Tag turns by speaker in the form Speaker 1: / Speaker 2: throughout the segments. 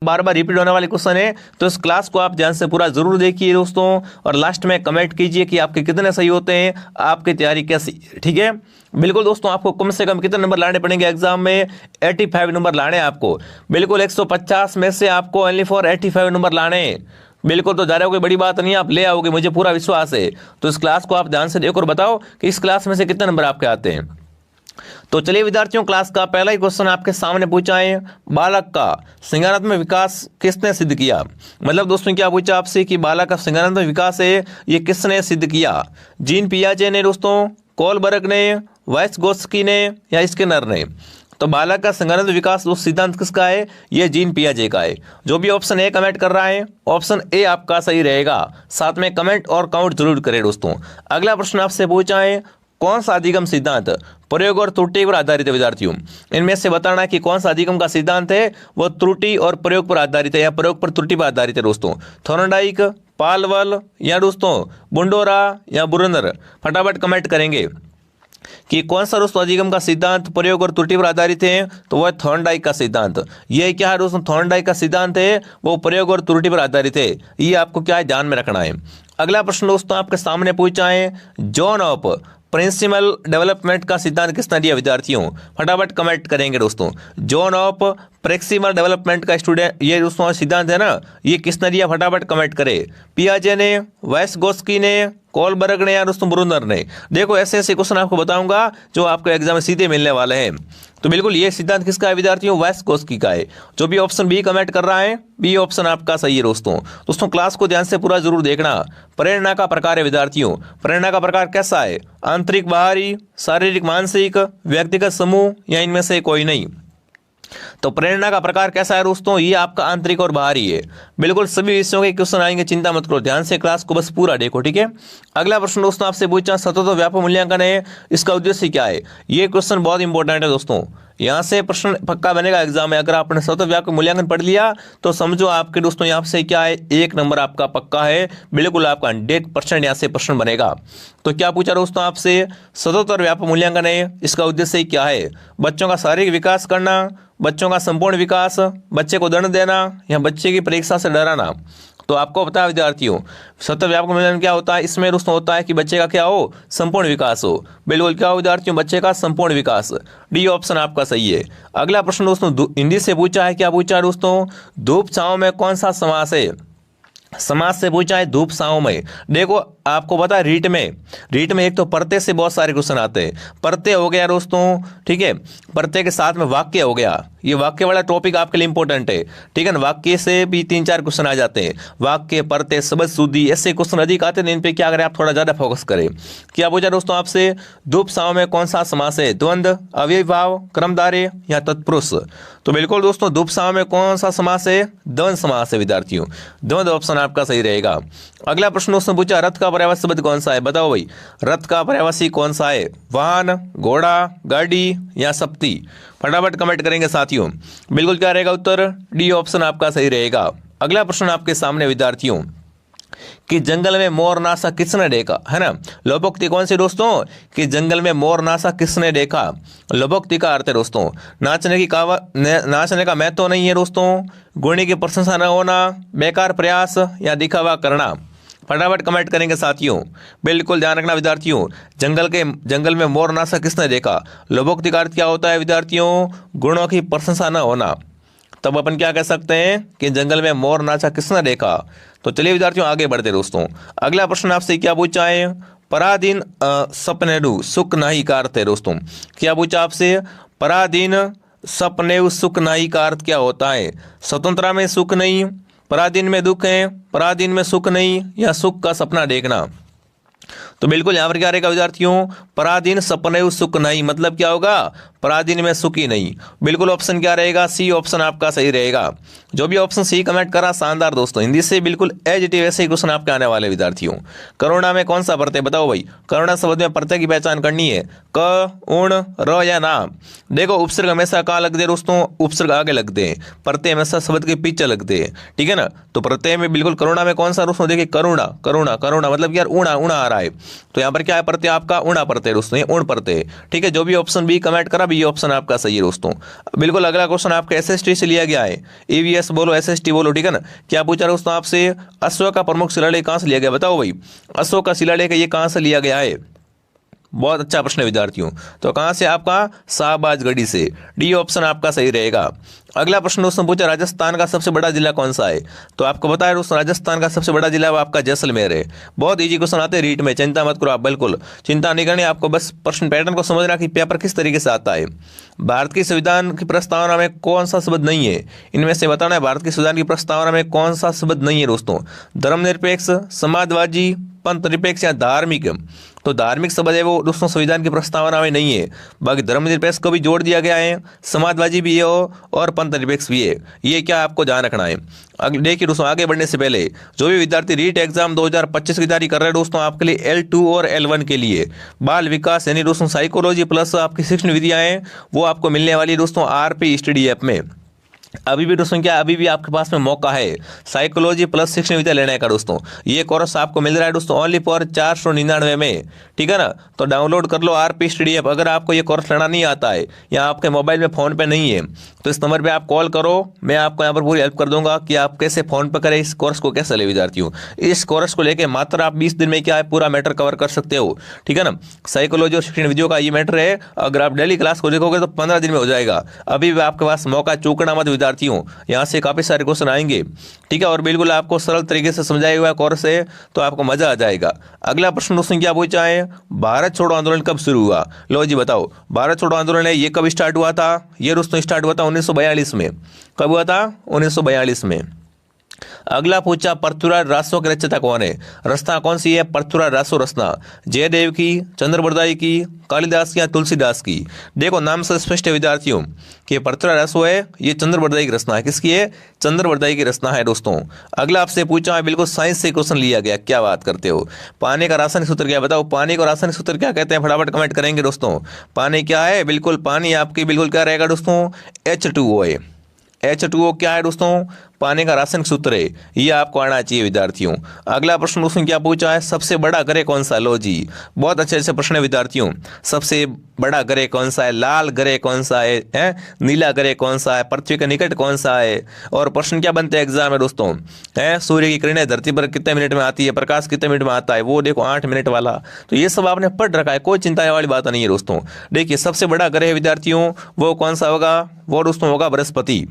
Speaker 1: बार बार repeat होने वाले question है, तो इस क्लास को आप ध्यान से पूरा जरूर देखिए दोस्तों, और लास्ट में कमेंट कीजिए कि आपके कितने सही होते हैं, आपकी तैयारी कैसी, ठीक है। बिल्कुल दोस्तों, आपको कम से कम कितने नंबर लाने पड़ेंगे एग्जाम में? 85 नंबर लाने हैं आपको। बिल्कुल 150 में से आपको ओनली फॉर 85 नंबर लाने हैं। बिल्कुल, तो जा रहे हो, कोई बड़ी बात नहीं है, आप ले आओगे, मुझे पूरा विश्वास है। तो इस क्लास को आप ध्यान से देखो और बताओ कि इस क्लास में से कितने नंबर आपके आते हैं। तो चलिए विद्यार्थियों, क्लास का पहला ही क्वेश्चन आपके सामने पूछा है, बालक का संज्ञानात्मक विकास किसने सिद्ध किया। मतलब दोस्तों क्या पूछा आपसे कि बालक का संज्ञानात्मक विकास है ये किसने सिद्ध किया? जीन पियाजे ने दोस्तों, कोलबर्ग ने, वाइस्गोत्स्की ने, या स्किनर ने। तो बालक का संज्ञानात्मक विकास दोस्त सिद्धांत किसका है? ये जीन पियाजे का है। जो भी ऑप्शन ए कमेंट कर रहा है, ऑप्शन ए आपका सही रहेगा। साथ में कमेंट और काउंट जरूर करें दोस्तों। अगला प्रश्न आपसे पूछा है, कौन सा अधिगम सिद्धांत प्रयोग और त्रुटि पर आधारित है विद्यार्थियों? इनमें से बताना कि कौन सा अधिगम का सिद्धांत है वो त्रुटि और प्रयोग पर आधारित है या प्रयोग पर त्रुटि पर आधारित है दोस्तों। थॉर्नडाइक, पालवल, या दोस्तों बुंडोरा, या बुरनर? फटाफट कमेंट करेंगे कि कौन सा दोस्तों अधिगम का सिद्धांत प्रयोग और त्रुटि पर आधारित है। तो वह थॉर्नडाइक का सिद्धांत। ये क्या है दोस्तों? थॉर्नडाइक का सिद्धांत है वो प्रयोग और त्रुटि पर आधारित है। ये आपको क्या है ध्यान में रखना है। अगला प्रश्न दोस्तों आपके सामने पूछा है, जोन ऑफ प्रिंसिपल डेवलपमेंट का सिद्धांत किसने दिया विद्यार्थियों? फटाफट कमेंट करेंगे दोस्तों। जोन ऑफ प्रेक्सिमल डेवलपमेंट का स्टूडेंट ये दोस्तों सिद्धांत है ना, ये किसने दिया? फटाफट कमेंट करे। पियाजे ने, वाइस्गोत्स्की ने, कोलबर्ग ने, या दोस्तों ब्रूनर ने? देखो ऐसे ऐसे क्वेश्चन आपको बताऊंगा जो आपको एग्जाम में सीधे मिलने वाले हैं। तो बिल्कुल ये सिद्धांत किसका है विद्यार्थियों? वाइस्गोत्स्की का है। जो भी ऑप्शन बी कमेंट कर रहा है, बी ऑप्शन आपका सही है दोस्तों क्लास को ध्यान से पूरा जरूर देखना। प्रेरणा का प्रकार है विद्यार्थियों, प्रेरणा का प्रकार कैसा है? आंतरिक, बाहरी, शारीरिक, मानसिक, व्यक्तिगत, समूह, या इनमें से कोई नहीं? तो प्रेरणा का प्रकार कैसा है दोस्तों? ये आपका आंतरिक और बाहरी है। बिल्कुल सभी विषयों के क्वेश्चन आएंगे, चिंता मत करो, ध्यान से क्लास को बस पूरा देखो, ठीक है। अगला प्रश्न दोस्तों आपसे पूछा, सतत व्यापक मूल्यांकन है, इसका उद्देश्य क्या है? ये क्वेश्चन बहुत इंपॉर्टेंट है दोस्तों, यहाँ से प्रश्न पक्का बनेगा एग्जाम में। अगर आपने सतत व्यापक मूल्यांकन पढ़ लिया तो समझो आपके दोस्तों यहाँ से क्या है, 1 नंबर आपका पक्का है। बिल्कुल आपका 100% यहाँ से प्रश्न बनेगा। तो क्या पूछा दोस्तों आपसे? सतत और व्यापक मूल्यांकन है, इसका उद्देश्य क्या है? बच्चों का शारीरिक विकास करना, बच्चों का संपूर्ण विकास, बच्चे को दंड देना, या बच्चे की परीक्षा से डराना? तो आपको पता है विद्यार्थियों सतत व्यापक मूल्यांकन क्या होता है? इसमें दोस्तों होता है कि बच्चे का क्या हो? संपूर्ण विकास हो। बिल्कुल क्या हो विद्यार्थियों? बच्चे का संपूर्ण विकास। डी ऑप्शन आपका सही है। अगला प्रश्न दोस्तों हिंदी से पूछा है, क्या पूछा है दोस्तों? धूप छांव में कौन सा समास है? समाज से पूछा है धूप छांव में। देखो आपको पता है रीट में एक तो प्रत्यय से बहुत सारे क्वेश्चन आते हैं। प्रत्यय हो गया दोस्तों, ठीक है, प्रत्यय के साथ में वाक्य हो गया। ये वाक्य वाला टॉपिक आपके लिए इंपॉर्टेंट है, ठीक है ना। वाक्य से भी 3-4 क्वेश्चन आ जाते हैं। वाक्य, प्रत्यय, शब्द शुद्धि, ऐसे क्वेश्चन अधिक आते हैं। इन पे क्या करें आप थोड़ा ज्यादा फोकस करें। क्या पूछा दोस्तों आपसे? धूप छांव में कौन सा समास है? द्वंद्व, अव्ययीभाव, कर्मधारय, या तत्पुरुष? तो बिल्कुल दोस्तों धूप छांव में कौन सा समास है? द्वंद्व समास है विद्यार्थियों। द्वंद्व ऑप्शन आपका सही रहेगा। अगला प्रश्न दोस्तों पूछा, रथ का पर्यायवाची शब्द कौन सा है? बताओ भाई, रथ का पर्यायवाची कौन सा है? वाहन, घोड़ा, गाड़ी, या शक्ति? फटाफट कमेंट करेंगे साथियों। बिल्कुल क्या रहेगा उत्तर? डी ऑप्शन आपका सही रहेगा। अगला प्रश्न आपके सामने विद्यार्थियों, कि जंगल में मोर नासा किसने देखा, है ना। लोपोक्ति कौन सी दोस्तों? कि जंगल में मोर नासा किसने देखा। लोपोक्ति का अर्थ है दोस्तों नाचने का महत्व तो नहीं है दोस्तों, गुणी की प्रशंसा न होना, बेकार प्रयास, या दिखावा करना? फटाफट कमेंट करेंगे साथियों। बिल्कुल ध्यान रखना विद्यार्थियों, जंगल में मोर नासा किसने देखा। लोपोक्ति का अर्थ क्या होता है विद्यार्थियों? गुणों की प्रशंसा न होना। तब अपन क्या कह सकते हैं कि जंगल में मोर नाचा किसने देखा। तो चलिए विद्यार्थियों आगे बढ़ते दोस्तों। अगला प्रश्न आपसे क्या पूछा है? पराधीन सपनेरु सुख नाही का अर्थ है दोस्तों। क्या पूछा आपसे? पराधीन सपनेरु सुख नाही का अर्थ क्या होता है? स्वतंत्रता में सुख नहीं, पराधीन में दुख है, पराधीन में सुख नहीं, या सुख का सपना देखना? तो बिल्कुल यहाँ पर क्या रहेगा विद्यार्थियों? पराधीन सपने सुख नहीं, मतलब क्या होगा? पराधीन में सुख ही नहीं। बिल्कुल ऑप्शन क्या रहेगा? सी ऑप्शन आपका सही रहेगा। जो भी ऑप्शन सी कमेंट करा शानदार दोस्तों। हिंदी से बिल्कुल एज इट इज वैसे ही क्वेश्चन आपके आने वाले विद्यार्थियों। करुणा में कौन सा प्रत्यय? बताओ भाई, करुणा शब्द में प्रत्यय की पहचान करनी है। क, उण, र, या ना? देखो उपसर्ग हमेशा कहाँ लगते हैं दोस्तों? उपसर्ग आगे लगते हैं, प्रत्यय हमेशा शब्द के पीछे लगते हैं, ठीक है ना। तो प्रत्यय में बिल्कुल करुणा में कौन सा दोस्तों? देखिए करुणा, करुणा, करुणा मतलब यार ऊणा ऊणा आ रहा है। तो यहाँ पर क्या है प्रत्यय आपका उणा प्रत्यय दोस्तों, ये उण प्रत्यय। ठीक है, जो भी ऑप्शन बी कमेंट करा भी ये ऑप्शन आपका सही है दोस्तों। बिल्कुल अगला क्वेश्चन आपका एसएसटी से लिया गया है, ईवीएस बोलो एसएसटी बोलो, ठीक है ना। क्या पूछा दोस्तों आपसे, अशोक का प्रमुख शिलालेख कहाँ से लिया गया, बताओ भाई अशोक का शिलालेख ये कहाँ से लिया गया है। बहुत अच्छा प्रश्न है विद्यार्थियों। तो कहां से, आपका शाहबाजगढ़ी से, डी ऑप्शन आपका सही रहेगा। अगला प्रश्न दोस्तों पूछा राजस्थान का सबसे बड़ा जिला कौन सा है। तो आपको पता है दोस्तों राजस्थान का सबसे बड़ा जिला वो आपका जैसलमेर है। बहुत इजी क्वेश्चन आते हैं रीट में, चिंता मत करो आप, बिल्कुल चिंता नहीं करनी आपको, बस प्रश्न पैटर्न को समझना कि पेपर किस तरीके से आता है। भारत की संविधान की प्रस्तावना में कौन सा शब्द नहीं है, इनमें से बताना है भारत की संविधान की प्रस्तावना में कौन सा शब्द नहीं है दोस्तों। धर्मनिरपेक्ष, समाजवादी, पंथ निरपेक्ष या धार्मिक। तो धार्मिक शब्द है वो दोस्तों संविधान की प्रस्तावना में नहीं है। बाकी धर्मनिरपेक्ष को भी जोड़ दिया गया है, समाजवादी भी है और पंथ निरपेक्ष भी है। ये क्या आपको ध्यान रखना है। देखिए दोस्तों आगे बढ़ने से पहले जो भी विद्यार्थी रीट एग्जाम 2025 की तैयारी कर रहे हैं दोस्तों, आपके लिए L2 और L1 के लिए बाल विकास यानी दोस्तों साइकोलॉजी प्लस आपकी शिक्षण विधियां हैं वो आपको मिलने वाली है दोस्तों RP स्टडी ऐप में। अभी भी दोस्तों क्या अभी भी आपके पास में मौका है साइकोलॉजी प्लस शिक्षण विद्या लेने का दोस्तों। ये कोर्स आपको मिल रहा है दोस्तों ओनली फॉर 499 में, ठीक है ना। तो डाउनलोड कर लो RP स्टडी ऐप। अगर आपको ये कोर्स लेना नहीं आता है या आपके मोबाइल में फ़ोन पे नहीं है तो इस नंबर पे आप कॉल करो, मैं आपको यहाँ पर पूरी हेल्प कर दूंगा कि आप कैसे फ़ोन पे करें, इस कोर्स को कैसे ले विद्यार्थियों। इस कोर्स को लेकर मात्र आप 20 दिन में क्या है पूरा मैटर कवर कर सकते हो, ठीक है ना। साइकोलॉजी और शिक्षण विधियों का ये मैटर है, अगर आप डेली क्लास को देखोगे तो 15 दिन में हो जाएगा। अभी भी आपके पास मौका, चूकना मत विद्यार्थियों, यहाँ से काफ़ी सारे क्वेश्चन आएंगे, ठीक है। और बिल्कुल आपको सरल तरीके से समझाया हुआ कोर्स है तो आपको मजा आ जाएगा। अगला प्रश्न दोस्तों क्या पूछा है, भारत छोड़ो आंदोलन कब शुरू हुआ। लो जी बताओ, भारत छोड़ो आंदोलन है ये कब स्टार्ट हुआ था। ये दोस्तों स्टार्ट हुआ था 1942 में। कब हुआ था, 1942 में। अगला पूछा पृथ्वीराज रासो की रचयिता कौन है। रचना कौन सी है, पृथ्वीराज रासो रचना जयदेव की, चंद्रबरदाई की, कालिदास की या तुलसीदास की। देखो नाम से स्पष्ट है विद्यार्थियों कि पृथ्वीराज रासो है ये चंद्रबरदाई की रचना है। किसकी है, चंद्रबरदाई की रचना है दोस्तों। अगला आपसे पूछा है, बिल्कुल साइंस से क्वेश्चन लिया गया, क्या बात करते हो। पानी का रासायनिक सूत्र क्या, बताओ पानी को रासायनिक सूत्र क्या कहते हैं, फटाफट कमेंट करेंगे दोस्तों। पानी क्या है, बिल्कुल पानी आपकी बिल्कुल क्या रहेगा दोस्तों, H2O है। H2O क्या है दोस्तों, पानी का रासायनिक सूत्र है, ये आपको आना चाहिए विद्यार्थियों। अगला प्रश्न दोस्तों क्या पूछा है, सबसे बड़ा ग्रह कौन सा। लो जी बहुत अच्छे अच्छे प्रश्न है विद्यार्थियों। सबसे बड़ा ग्रह कौन सा है, लाल ग्रह कौन सा है, नीला ग्रह कौन सा है, पृथ्वी के निकट कौन सा है। और प्रश्न क्या बनते हैं एग्जाम में दोस्तों, है सूर्य की किरणें धरती पर कितने मिनट में आती है, प्रकाश कितने मिनट में आता है, वो देखो 8 मिनट वाला। तो ये सब आपने पढ़ रखा है, कोई चिंता वाली बात नहीं है दोस्तों। देखिए सबसे बड़ा ग्रह विद्यार्थियों वो कौन सा होगा, वो दोस्तों होगा बृहस्पति।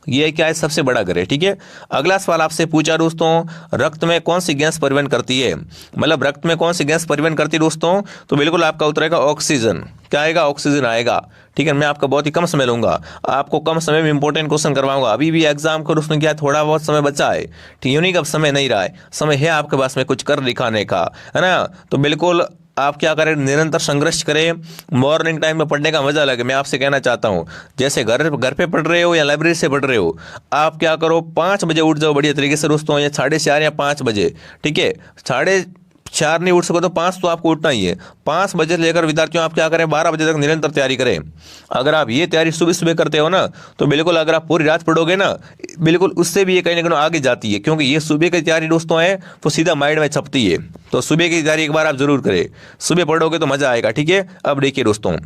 Speaker 1: ये क्या है, सबसे बड़ा ग्रह, ठीक है। अगला सवाल आपसे पूछा दोस्तों, रक्त में कौन सी गैस परिवहन करती है, मतलब रक्त में कौन सी गैस परिवहन करती है दोस्तों। तो बिल्कुल आपका उत्तर आएगा ऑक्सीजन। क्या आएगा, ऑक्सीजन आएगा, ठीक है। मैं आपका बहुत ही कम समय लूंगा, आपको कम समय में इंपॉर्टेंट क्वेश्चन करवाऊंगा। अभी भी एग्जाम को दोस्तों क्या थोड़ा बहुत समय बचा है, ठीक, यूनिक अब समय नहीं रहा है, समय है आपके पास में कुछ कर दिखाने का, है ना। तो बिल्कुल आप क्या करें, निरंतर संघर्ष करें, मॉर्निंग टाइम में पढ़ने का मजा लगे। मैं आपसे कहना चाहता हूं जैसे घर पे पढ़ रहे हो या लाइब्रेरी से पढ़ रहे हो, आप क्या करो 5 बजे उठ जाओ बढ़िया तरीके से दोस्तों, या 4:30 या 5 बजे, ठीक है। 4:30 नहीं उठ सको तो 5 तो आपको उठना ही है। 5 बजे से लेकर विद्यार्थियों आप क्या करें 12 बजे तक निरंतर तैयारी करें। अगर आप ये तैयारी सुबह सुबह करते हो ना तो बिल्कुल अगर आप पूरी रात पढ़ोगे ना बिल्कुल उससे भी ये कहीं ना कहीं आगे जाती है, क्योंकि ये सुबह की तैयारी दोस्तों है वो सीधा माइंड में छपती है। तो सुबह की तैयारी एक बार आप जरूर करें, सुबह पढ़ोगे तो मजा आएगा, ठीक है। अब देखिए दोस्तों,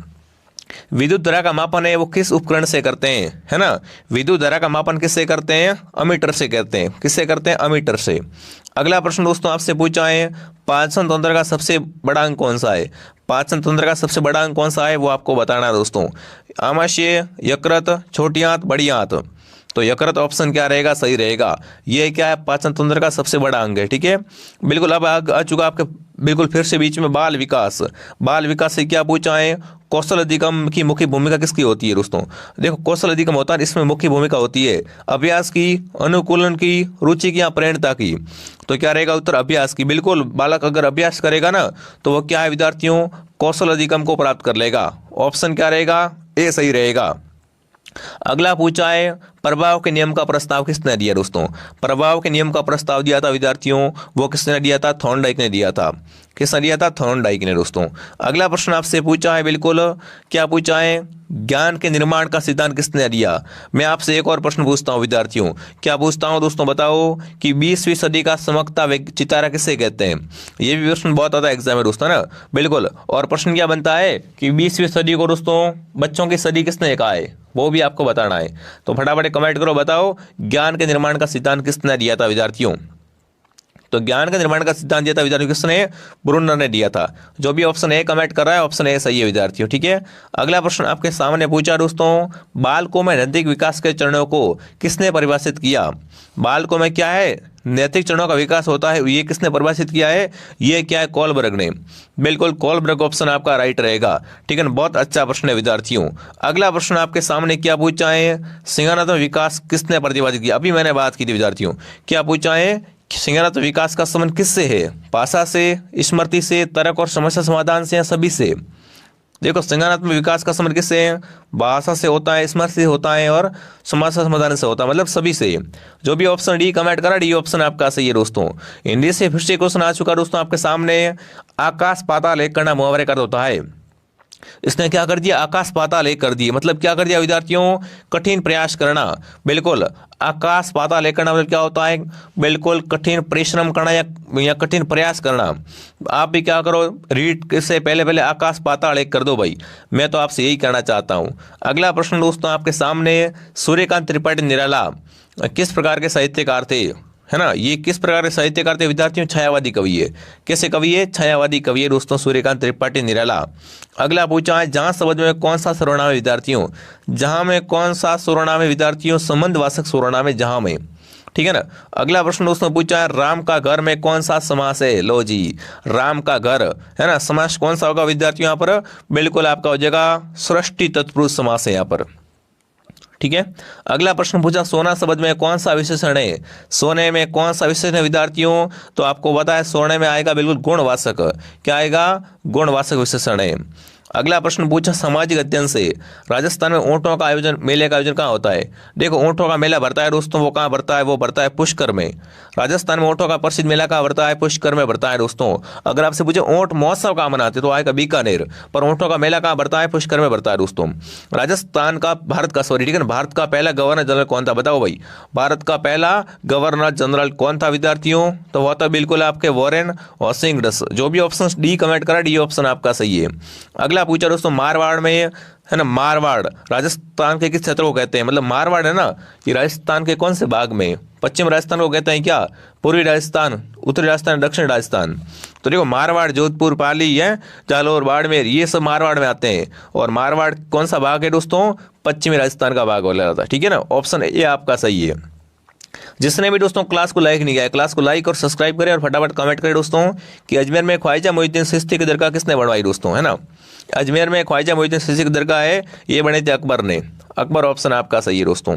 Speaker 1: विद्युत धारा का मापन है वो किस उपकरण से करते हैं, है ना। विद्युत धारा का मापन किससे करते हैं, अमीटर से करते हैं। किससे करते हैं, अमीटर से। अगला प्रश्न दोस्तों आपसे पूछा है, पाचन तंत्र का सबसे बड़ा अंग कौन सा है। पाचन तंत्र का सबसे बड़ा अंग कौन सा है वो आपको बताना है दोस्तों। आमाशय, यकृत, छोटी आंत, बड़ी आंत। तो यकृत ऑप्शन क्या रहेगा, सही रहेगा। ये क्या है, पाचन तंत्र का सबसे बड़ा अंग है, ठीक है। बिल्कुल अब आ चुका आपके बिल्कुल फिर से बीच में बाल विकास। बाल विकास से क्या पूछा है, कौशल अधिगम की मुख्य भूमिका किसकी होती है दोस्तों। देखो कौशल अधिगम होता है, इसमें मुख्य भूमिका होती है अभ्यास की, अनुकूलन की, रुचि की या प्रेरणा की। तो क्या रहेगा उत्तर, अभ्यास की। बिल्कुल बालक अगर अभ्यास करेगा ना तो वो क्या है विद्यार्थियों, कौशल अधिगम को प्राप्त कर लेगा। ऑप्शन क्या रहेगा, ए सही रहेगा। अगला पूछा है, प्रभाव के नियम का प्रस्ताव किसने दिया दोस्तों? प्रभाव के नियम का प्रस्ताव दिया था विद्यार्थियों, वो किसने दिया था? थॉर्नडाइक ने दिया था। किसने दिया था? थॉर्नडाइक ने दोस्तों। अगला प्रश्न आपसे पूछा है, बिल्कुल क्या पूछा है? ज्ञान के निर्माण का सिद्धांत किसने दिया? मैं आपसे एक और प्रश्न पूछता हूं विद्यार्थियों, क्या पूछता हूं दोस्तों, बताओ कि 20वीं सदी का समकता चितारा किसे कहते हैं? ये भी प्रश्न बहुत आता है एग्जाम में दोस्तों ना, बिल्कुल। और प्रश्न क्या बनता है कि 20वीं सदी को दोस्तों बच्चों की सदी किसने कहा है, वो भी आपको बताना है। तो फटाफट कमेंट करो, बताओ ज्ञान के निर्माण का सिद्धांत किसने दिया था विद्यार्थियों? तो ज्ञान का निर्माण का सिद्धांत दिया था विद्यार्थियों किसने? ब्रूनर ने दिया था। जो भी ऑप्शन ए कमेंट कर रहा है, ऑप्शन ए सही है विद्यार्थियों, ठीक है। अगला प्रश्न आपके सामने पूछा दोस्तों, बालकों में नैतिक विकास के चरणों को किसने परिभाषित किया? बालकों में क्या है? नैतिक चरणों का विकास होता है, ये किसने परिभाषित किया है? ये क्या है? कोलबर्ग ने। बिल्कुल कोलबर्ग ऑप्शन आपका राइट रहेगा, ठीक है ना। बहुत अच्छा प्रश्न है विद्यार्थियों। अगला प्रश्न आपके सामने क्या पूछा है? संज्ञानात्मक विकास किसने प्रतिपादित किया? अभी मैंने बात की थी विद्यार्थियों, क्या पूछा है? संज्ञानात्मक विकास का संबंध किससे है? भाषा से, स्मृति से, तर्क और समस्या समाधान से, या सभी से? देखो संज्ञानात्मक विकास का संबंध किससे है? भाषा से होता है, स्मृति से होता है और समस्या समाधान से होता है, मतलब सभी से। जो भी ऑप्शन डी कमेंट करा, डी ऑप्शन आपका सही है दोस्तों। हिंदी से फिर से क्वेश्चन आ चुका दोस्तों आपके सामने। आकाश पाताल एक करना मुहावरे का होता है, इसने क्या कर दिया? आकाश पाताल एक कर दिए, मतलब क्या कर दिया विद्यार्थियों? कठिन प्रयास करना। बिल्कुल आकाश पाताल एक करना मतलब क्या होता है? बिल्कुल कठिन परिश्रम करना या कठिन प्रयास करना। आप भी क्या करो, रीड से पहले पहले आकाश पाताल एक कर दो भाई, मैं तो आपसे यही कहना चाहता हूं। अगला प्रश्न दोस्तों आपके सामने, सूर्यकांत त्रिपाठी निराला किस प्रकार के साहित्यकार थे? है ना, ये किस प्रकार के साहित्यकार थे विद्यार्थियों? छायावादी कवि है। कैसे कवि है? छायावादी कवि है दोस्तों सूर्यकांत त्रिपाठी निराला। अगला पूछा है, जहां शब्द में कौन सा सर्वनाम है विद्यार्थियों? जहां में कौन सा सर्वनाम है विद्यार्थियों? संबंधवाचक सर्वनाम है जहां में, ठीक है ना। अगला प्रश्न दोस्तों पूछा है, राम का घर में कौन सा समास है? लो जी, राम का घर है ना, समास कौन सा होगा विद्यार्थियों यहाँ पर? बिल्कुल आपका हो जाएगा सृष्टि तत्पुरुष समास है यहाँ पर, ठीक है। अगला प्रश्न पूछा, सोना शब्द में कौन सा विशेषण है? सोने में कौन सा विशेषण है विद्यार्थियों? तो आपको पता है सोने में आएगा बिल्कुल गुणवाचक। क्या आएगा? गुणवाचक विशेषण है। अगला प्रश्न पूछा, सामाजिक अध्ययन से राजस्थान में ऊंटों का आयोजन, मेले का आयोजन कहाँ होता है? देखो ऊंटों का मेला भरता है दोस्तों, वो कहाँ भरता है? वो भरता है पुष्कर में। राजस्थान में ऊंटों का प्रसिद्ध मेला कहाँ भरता है? पुष्कर में भरता है दोस्तों। अगर आपसे पूछे ऊंट महोत्सव कहाँ मनाते तो आएगा बीकानेर, पर ऊंटों का मेला कहाँ भरता है? पुष्कर में भरता है दोस्तों। राजस्थान का भारत का सॉरी ठीक है, भारत का पहला गवर्नर जनरल कौन था? बताओ भाई, भारत का पहला गवर्नर जनरल कौन था विद्यार्थियों? तो वह था बिल्कुल आपके वॉरेन हॉस्टिंग्स। जो भी ऑप्शन डी कमेंट करा, डी ऑप्शन आपका सही है। अगला पूछा दोस्तों, मारवाड़ में है ना, मारवाड़ राजस्थान के किस क्षेत्र को कहते हैं? मतलब मारवाड़ है ना, ये राजस्थान के कौन से भाग में? पश्चिम राजस्थान को कहते हैं क्या? पूर्वी राजस्थान, उत्तरी राजस्थान, दक्षिण राजस्थान। तो देखो मारवाड़, जोधपुर, पाली है, जालौर, बाड़मेर, ये सब मारवाड़ में आते हैं। और मारवाड़ कौन सा भाग है दोस्तों? पश्चिमी राजस्थान का भाग बोला जाता है, ठीक है ना। ऑप्शन ए आपका सही है। जिसने भी दोस्तों क्लास को लाइक नहीं किया, क्लास को लाइक और सब्सक्राइब करें और फटाफट कमेंट करें दोस्तों कि अजमेर में ख्वाजा मोइनुद्दीन चिश्ती की दरगाह किसने बनवाई दोस्तों, है ना। अजमेर में ख्वाजा मोइनुद्दीन चिश्ती की दरगाह है, ये बने थे अकबर ने। अकबर ऑप्शन आपका सही है दोस्तों।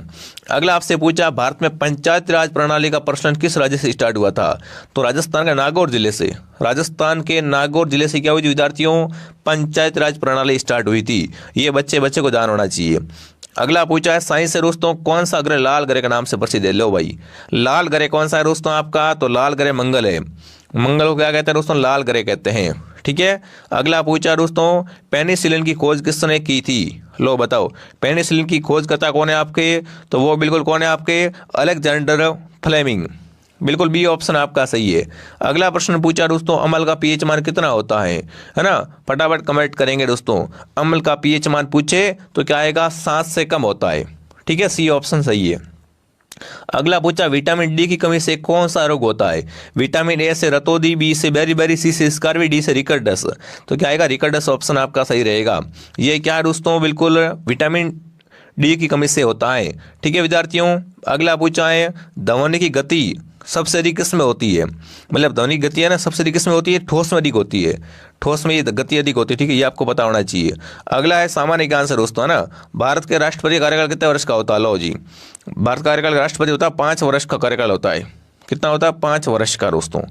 Speaker 1: अगला आपसे पूछा, भारत में पंचायत राज प्रणाली का प्रचलन किस राज्य से स्टार्ट हुआ था? तो राजस्थान के नागौर जिले से। राजस्थान के नागौर जिले से क्या हुई थी विद्यार्थियों? पंचायत राज प्रणाली स्टार्ट हुई थी। ये बच्चे को ध्यान होना चाहिए। अगला पूछा है, साइंस से दोस्तों कौन सा ग्रह लाल ग्रह के नाम से प्रसिद्ध है? लो भाई, लाल ग्रह कौन सा है दोस्तों आपका? तो लाल ग्रह मंगल है। मंगल को क्या कहते हैं दोस्तों? लाल ग्रह कहते हैं, ठीक है। अगला पूछा दोस्तों, पेनिसिलिन की खोज किसने की थी? लो बताओ, पेनिसिलिन की खोज करता कौन है आपके? तो वो बिल्कुल कौन है आपके? Alexander Fleming. बिल्कुल बी ऑप्शन आपका सही है। अगला प्रश्न पूछा दोस्तों, अम्ल का पीएच मान कितना होता है ना? फटाफट कमेंट करेंगे दोस्तों। अम्ल का पीएच मान पूछे तो क्या आएगा? 7 से कम होता है, ठीक है, सी ऑप्शन सही है। अगला पूछा, विटामिन डी की कमी से कौन सा रोग होता है? विटामिन ए से रतौंधी, बी से बेरी, सी से स्कारवी, डी से रिकर्डस। तो क्या आएगा? रिकर्डस ऑप्शन आपका सही रहेगा। ये क्या है दोस्तों? बिल्कुल विटामिन डी की कमी से होता है, ठीक है विद्यार्थियों। अगला पूछा है, ध्वनि की गति सबसे अधिक किस में होती है? मतलब ध्वनि गति है ना, सबसे अधिक किस में होती है? ठोस में अधिक होती है, ठोस में ये गति अधिक होती है, ठीक है, ये आपको पता होना चाहिए। अगला है सामान्य ज्ञान से दोस्तों, है ना। भारत के राष्ट्रपति कार्यकाल कितने वर्ष का होता है? लो जी, भारत का कार्यकाल राष्ट्रपति होता है 5 वर्ष का कार्यकाल होता है, कितना होता है 5 वर्ष का दोस्तों।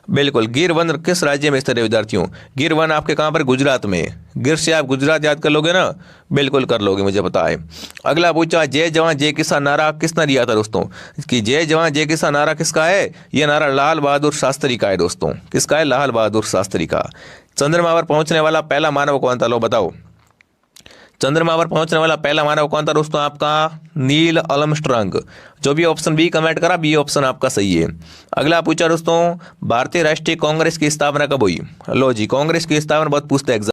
Speaker 1: बिल्कुल। गिर वन किस राज्य में स्थित है विद्यार्थियों? गिर वन आपके कहाँ पर? गुजरात में। गिर से आप गुजरात याद कर लोगे ना? बिल्कुल कर लोगे, मुझे पता है। अगला पूछा, जय जवान जय किसान नारा किसने दिया था दोस्तों? कि जय जवान जय किसान नारा किसका है? ये नारा लाल बहादुर शास्त्री का है दोस्तों। किसका है? लाल बहादुर शास्त्री का। चंद्रमा पर पहुंचने वाला पहला मानव कौन था? लो बताओ। चंद्रमा पर पहुंचने वाला पहला मानव कौन था दोस्तों? आपका नील आर्मस्ट्रांग। जो भी ऑप्शन बी कमेंट करा, बी ऑप्शन आपका सही है। अगला पूछा दोस्तों, भारतीय राष्ट्रीय कांग्रेस की स्थापना कब हुई? लो जी, कांग्रेस की स्थापना बहुत पूछते हैं एग्जाम